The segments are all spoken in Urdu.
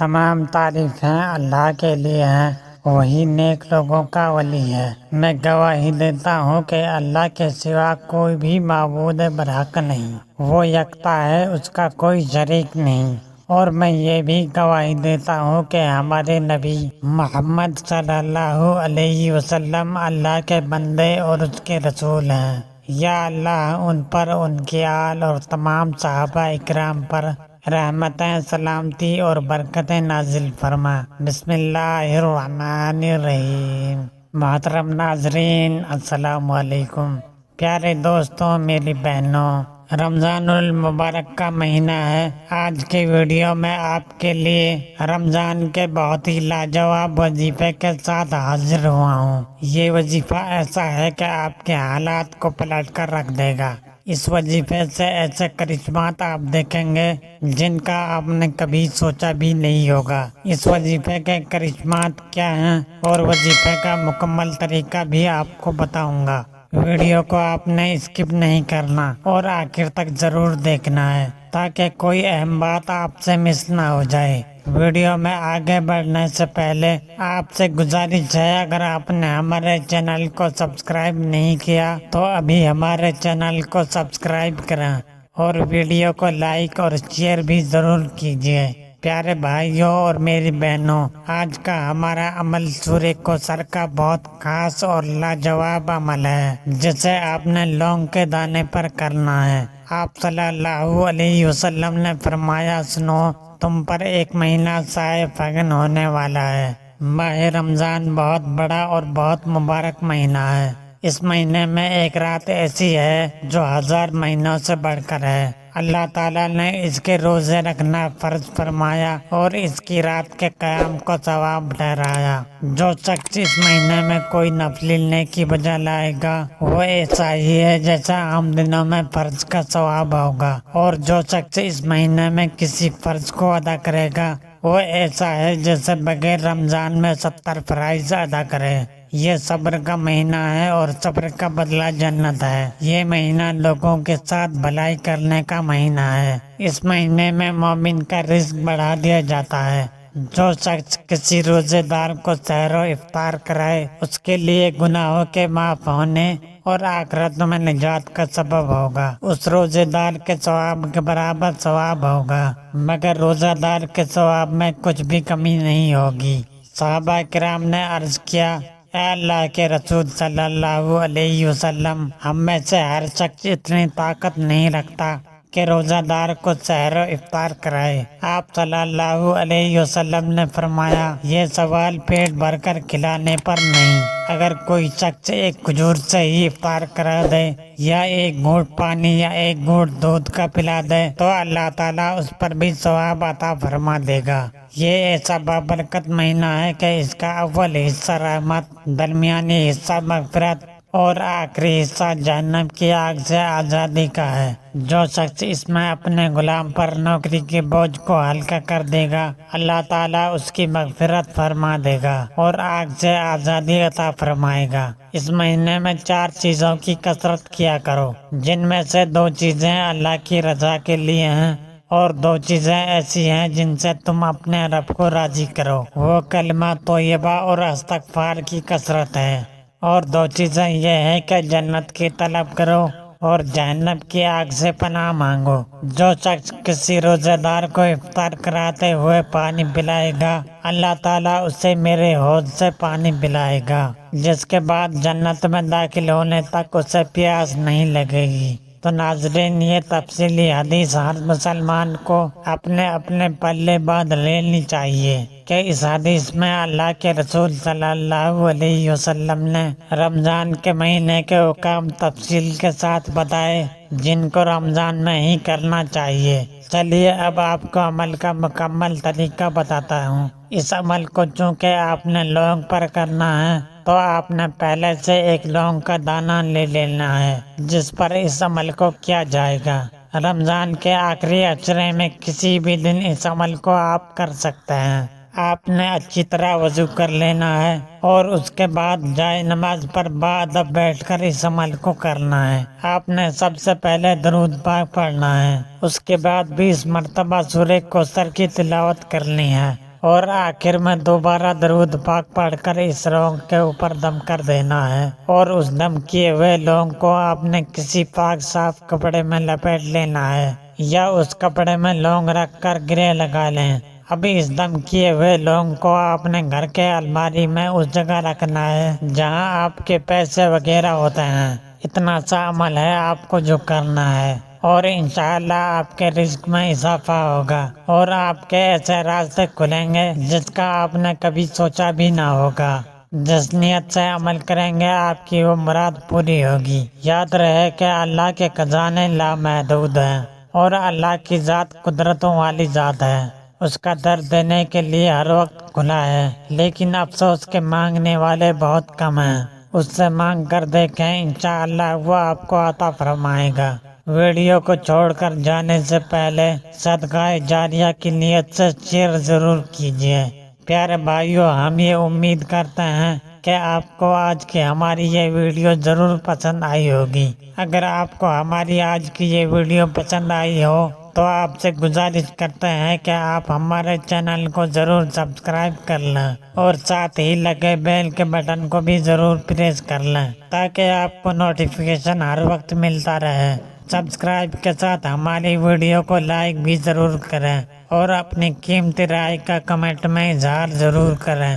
تمام تعریفیں اللہ کے لیے ہیں، وہی نیک لوگوں کا ولی ہے۔ میں گواہی دیتا ہوں کہ اللہ کے سوا کوئی بھی معبود برحق نہیں، وہ یکتا ہے، اس کا کوئی شریک نہیں۔ اور میں یہ بھی گواہی دیتا ہوں کہ ہمارے نبی محمد صلی اللہ علیہ وسلم اللہ کے بندے اور اس کے رسول ہیں۔ یا اللہ ان پر، ان کے آل اور تمام صحابہ اکرام پر رحمتیں، سلامتی اور برکتیں نازل فرما۔ بسم اللہ الرحمن الرحیم۔ محترم ناظرین، السلام علیکم۔ پیارے دوستوں، میری بہنوں، رمضان المبارک کا مہینہ ہے۔ آج کی ویڈیو میں آپ کے لیے رمضان کے بہت ہی لاجواب وظیفے کے ساتھ حاضر ہوا ہوں۔ یہ وظیفہ ایسا ہے کہ آپ کے حالات کو پلٹ کر رکھ دے گا۔ اس وظیفے سے ایسے کرشمات آپ دیکھیں گے جن کا آپ نے کبھی سوچا بھی نہیں ہوگا۔ اس وظیفے کے کرشمات کیا ہیں اور وظیفے کا مکمل طریقہ بھی آپ کو بتاؤں گا۔ ویڈیو کو آپ نے اسکپ نہیں کرنا اور آخر تک ضرور دیکھنا ہے تاکہ کوئی اہم بات آپ سے مس نہ ہو جائے۔ ویڈیو میں آگے بڑھنے سے پہلے آپ سے گزارش ہے، اگر آپ نے ہمارے چینل کو سبسکرائب نہیں کیا تو ابھی ہمارے چینل کو سبسکرائب کریں اور ویڈیو کو لائک اور شیئر بھی ضرور کیجیے۔ پیارے بھائیوں اور میری بہنوں، آج کا ہمارا عمل سورہ کوثر کا بہت خاص اور لاجواب عمل ہے جسے آپ نے لونگ کے دانے پر کرنا ہے۔ آپ صلی اللہ علیہ وسلم نے فرمایا، سنو، تم پر ایک مہینہ سایہ فگن ہونے والا ہے۔ ماہ رمضان بہت بڑا اور بہت مبارک مہینہ ہے۔ اس مہینے میں ایک رات ایسی ہے جو 1000 مہینوں سے بڑھ کر ہے۔ اللہ تعالیٰ نے اس کے روزے رکھنا فرض فرمایا اور اس کی رات کے قیام کو ثواب ٹھہرایا۔ جو شخص اس مہینے میں کوئی نفلی نیکی بجا لائے گا وہ ایسا ہی ہے جیسا عام دنوں میں فرض کا ثواب ہوگا، اور جو شخص اس مہینے میں کسی فرض کو ادا کرے گا وہ ایسا ہے جیسے بغیر رمضان میں 70 فرائض ادا کرے۔ یہ صبر کا مہینہ ہے اور صبر کا بدلہ جنت ہے۔ یہ مہینہ لوگوں کے ساتھ بھلائی کرنے کا مہینہ ہے۔ اس مہینے میں مومن کا رزق بڑھا دیا جاتا ہے۔ جو شخص کسی روزے دار کو سحر و افطار کرائے اس کے لیے گناہوں کے معاف ہونے اور آخرت میں نجات کا سبب ہوگا۔ اس روزے دار کے ثواب کے برابر ثواب ہوگا، مگر روزہ دار کے ثواب میں کچھ بھی کمی نہیں ہوگی۔ صحابہ کرام نے عرض کیا، اے اللہ کے رسول صلی اللہ علیہ وسلم، ہم میں سے ہر شخص اتنی طاقت نہیں رکھتا کہ روزہ دار کو سحر و افطار کرائے۔ آپ صلی اللہ علیہ وسلم نے فرمایا، یہ سوال پیٹ بھر کر کھلانے پر نہیں۔ اگر کوئی شخص ایک کھجور سے ہی افطار کرا دے یا ایک گھونٹ پانی یا ایک گھونٹ دودھ کا پلا دے تو اللہ تعالیٰ اس پر بھی ثواب عطا فرما دے گا۔ یہ ایسا بابرکت مہینہ ہے کہ اس کا اول حصہ رحمت، درمیانی حصہ مغفرت اور آخری حصہ جہنم کی آگ سے آزادی کا ہے۔ جو شخص اس میں اپنے غلام پر نوکری کے بوجھ کو ہلکا کر دے گا اللہ تعالیٰ اس کی مغفرت فرما دے گا اور آگ سے آزادی عطا فرمائے گا۔ اس مہینے میں 4 چیزوں کی کثرت کیا کرو، جن میں سے 2 چیزیں اللہ کی رضا کے لیے ہیں اور 2 چیزیں ایسی ہیں جن سے تم اپنے رب کو راضی کرو۔ وہ کلمہ طیبہ اور استغفار کی کثرت ہے۔ اور 2 چیزیں یہ ہیں کہ جنت کی طلب کرو اور جہنم کی آگ سے پناہ مانگو۔ جو شخص کسی روزے دار کو افطار کراتے ہوئے پانی پلائے گا اللہ تعالیٰ اسے میرے حوض سے پانی پلائے گا، جس کے بعد جنت میں داخل ہونے تک اسے پیاس نہیں لگے گی۔ تو ناظرین، یہ تفصیلی حدیث ہر مسلمان کو اپنے اپنے پلے باندھ لینی چاہیے کہ اس حدیث میں اللہ کے رسول صلی اللہ علیہ وسلم نے رمضان کے مہینے کے حکام تفصیل کے ساتھ بتائے جن کو رمضان میں ہی کرنا چاہیے۔ چلیے اب آپ کو عمل کا مکمل طریقہ بتاتا ہوں۔ اس عمل کو چونکہ آپ نے لونگ پر کرنا ہے تو آپ نے پہلے سے ایک لونگ کا دانہ لے لینا ہے جس پر اس عمل کو کیا جائے گا۔ رمضان کے آخری عشرے میں کسی بھی دن اس عمل کو آپ کر سکتے ہیں۔ آپ نے اچھی طرح وضو کر لینا ہے اور اس کے بعد جائے نماز پر باادب بیٹھ کر اس عمل کو کرنا ہے۔ آپ نے سب سے پہلے درود پاک پڑھنا ہے، اس کے بعد 20 مرتبہ سورہ کوثر کی تلاوت کرنی ہے اور آخر میں دوبارہ درود پاک پڑھ کر اس لونگ کے اوپر دم کر دینا ہے، اور اس دم کیے ہوئے لونگ کو آپ نے کسی پاک صاف کپڑے میں لپیٹ لینا ہے، یا اس کپڑے میں لونگ رکھ کر گرے لگا لیں۔ ابھی اس دم کیے ہوئے لونگ کو آپ نے گھر کے الماری میں اس جگہ رکھنا ہے جہاں آپ کے پیسے وغیرہ ہوتے ہیں۔ اتنا سا عمل ہے آپ کو جو کرنا ہے، اور انشاءاللہ آپ کے رزق میں اضافہ ہوگا، اور آپ کے ایسے راستے کھلیں گے جس کا آپ نے کبھی سوچا بھی نہ ہوگا۔ جس نیت سے عمل کریں گے آپ کی وہ مراد پوری ہوگی۔ یاد رہے کہ اللہ کے خزانے لامحدود ہیں، اور اللہ کی ذات قدرتوں والی ذات ہے۔ اس کا در دینے کے لیے ہر وقت کھلا ہے، لیکن افسوس کے مانگنے والے بہت کم ہیں۔ اس سے مانگ کر دیکھیں، انشاءاللہ وہ آپ کو عطا فرمائے گا۔ ویڈیو کو چھوڑ کر جانے سے پہلے صدقہ جاریہ کی نیت سے شیئر ضرور کیجیے۔ پیارے بھائیو، ہم یہ امید کرتے ہیں کہ آپ کو آج کی ہماری یہ ویڈیو ضرور پسند آئی ہوگی۔ اگر آپ کو ہماری آج کی یہ ویڈیو پسند آئی ہو تو آپ سے گزارش کرتے ہیں کہ آپ ہمارے چینل کو ضرور سبسکرائب کر لیں، اور ساتھ ہی لگے بیل کے بٹن کو بھی ضرور پریس کر لیں تاکہ آپ کو نوٹیفیکیشن ہر وقت ملتا رہے۔ سبسکرائب کے ساتھ ہماری ویڈیو کو لائک بھی ضرور کریں، اور اپنی قیمتی رائے کا کمنٹ میں اظہار ضرور کریں۔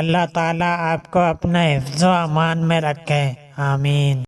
اللہ تعالیٰ آپ کو اپنے حفظ و امان میں رکھے، آمین۔